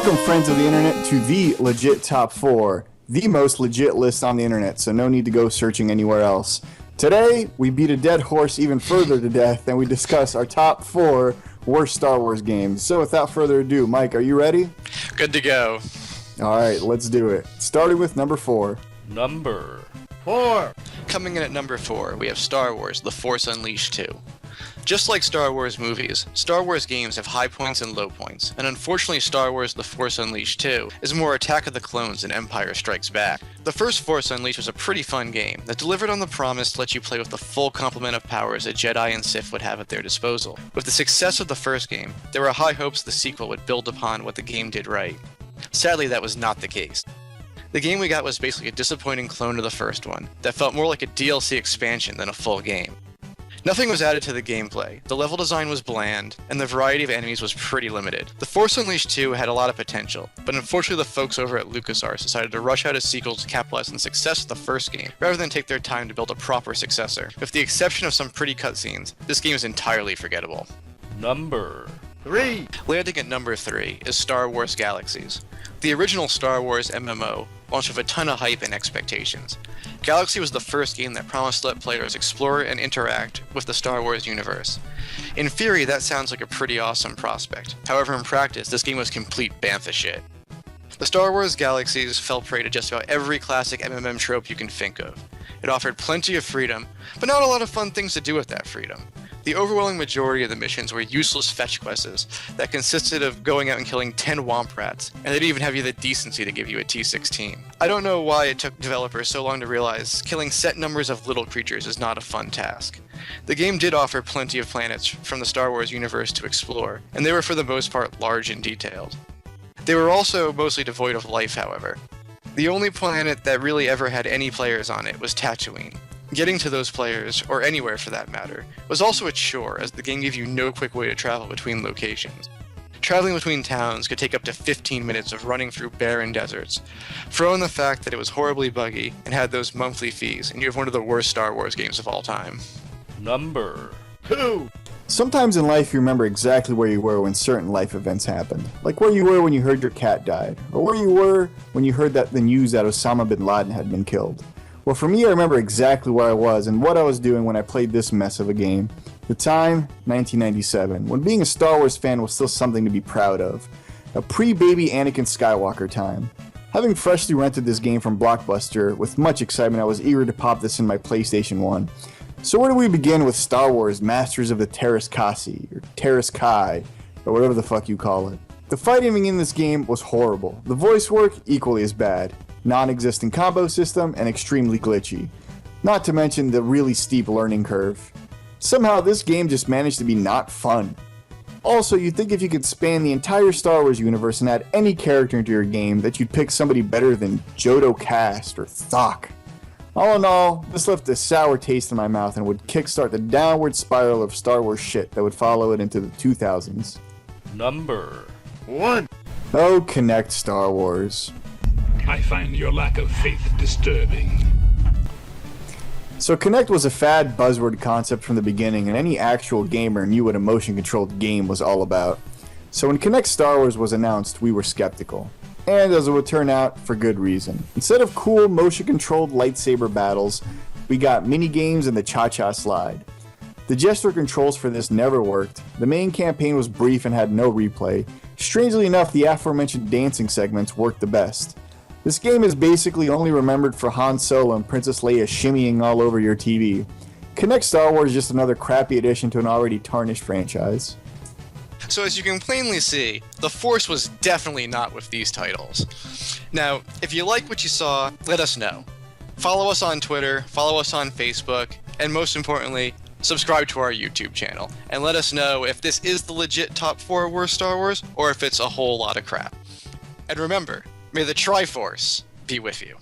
Welcome, friends of the internet, to the Legit Top 4, the most legit list on the internet, so no need to go searching anywhere else. Today, we beat a dead horse even further to death, and we discuss our top 4 worst Star Wars games. So without further ado, Mike, are you ready? Good to go. Alright, let's do it. Starting with number 4. Number 4. Coming in at number 4, we have Star Wars: The Force Unleashed 2. Just like Star Wars movies, Star Wars games have high points and low points, and unfortunately Star Wars: The Force Unleashed 2 is more Attack of the Clones than Empire Strikes Back. The first Force Unleashed was a pretty fun game that delivered on the promise to let you play with the full complement of powers that Jedi and Sith would have at their disposal. With the success of the first game, there were high hopes the sequel would build upon what the game did right. Sadly, that was not the case. The game we got was basically a disappointing clone of the first one that felt more like a DLC expansion than a full game. Nothing was added to the gameplay, the level design was bland, and the variety of enemies was pretty limited. The Force Unleashed 2 had a lot of potential, but unfortunately the folks over at LucasArts decided to rush out a sequel to capitalize on the success of the first game, rather than take their time to build a proper successor. With the exception of some pretty cutscenes, this game is entirely forgettable. Number 3. Landing at number 3 is Star Wars Galaxies. The original Star Wars MMO launched with a ton of hype and expectations. Galaxy was the first game that promised to let players explore and interact with the Star Wars universe. In theory, that sounds like a pretty awesome prospect. However, in practice, this game was complete bantha shit. The Star Wars Galaxies fell prey to just about every classic MMM trope you can think of. It offered plenty of freedom, but not a lot of fun things to do with that freedom. The overwhelming majority of the missions were useless fetch quests that consisted of going out and killing 10 womp rats, and they didn't even have you the decency to give you a T-16. I don't know why it took developers so long to realize killing set numbers of little creatures is not a fun task. The game did offer plenty of planets from the Star Wars universe to explore, and they were for the most part large and detailed. They were also mostly devoid of life, however. The only planet that really ever had any players on it was Tatooine. Getting to those players, or anywhere for that matter, was also a chore, as the game gave you no quick way to travel between locations. Traveling between towns could take up to 15 minutes of running through barren deserts. Throw in the fact that it was horribly buggy and had those monthly fees, and you have one of the worst Star Wars games of all time. Number 2. Sometimes in life you remember exactly where you were when certain life events happened. Like where you were when you heard your cat died, or where you were when you heard the news that Osama bin Laden had been killed. Well, for me, I remember exactly where I was and what I was doing when I played this mess of a game. The time, 1997, when being a Star Wars fan was still something to be proud of. A pre-baby Anakin Skywalker time. Having freshly rented this game from Blockbuster, with much excitement I was eager to pop this in my PlayStation 1. So where do we begin with Star Wars Masters of the Terrace, or Terrace Kai, or whatever the fuck you call it? The fighting in this game was horrible. The voice work, equally as bad. Non-existent combo system, and extremely glitchy. Not to mention the really steep learning curve. Somehow this game just managed to be not fun. Also, you'd think if you could span the entire Star Wars universe and add any character into your game that you'd pick somebody better than Jodo Kast or Thok. All in all, this left a sour taste in my mouth and would kickstart the downward spiral of Star Wars shit that would follow it into the 2000s. Number 1. Oh, Kinect Star Wars. I find your lack of faith disturbing. So Kinect was a fad buzzword concept from the beginning, and any actual gamer knew what a motion-controlled game was all about. So when Kinect Star Wars was announced, we were skeptical. And as it would turn out, for good reason. Instead of cool motion-controlled lightsaber battles, we got mini-games and the cha-cha slide. The gesture controls for this never worked, the main campaign was brief and had no replay. Strangely enough, the aforementioned dancing segments worked the best. This game is basically only remembered for Han Solo and Princess Leia shimmying all over your TV. Kinect Star Wars is just another crappy addition to an already tarnished franchise. So as you can plainly see, the Force was definitely not with these titles. Now, if you like what you saw, let us know. Follow us on Twitter, follow us on Facebook, and most importantly, subscribe to our YouTube channel, and let us know if this is the legit top 4 worst Star Wars, or if it's a whole lot of crap. And remember, may the Triforce be with you.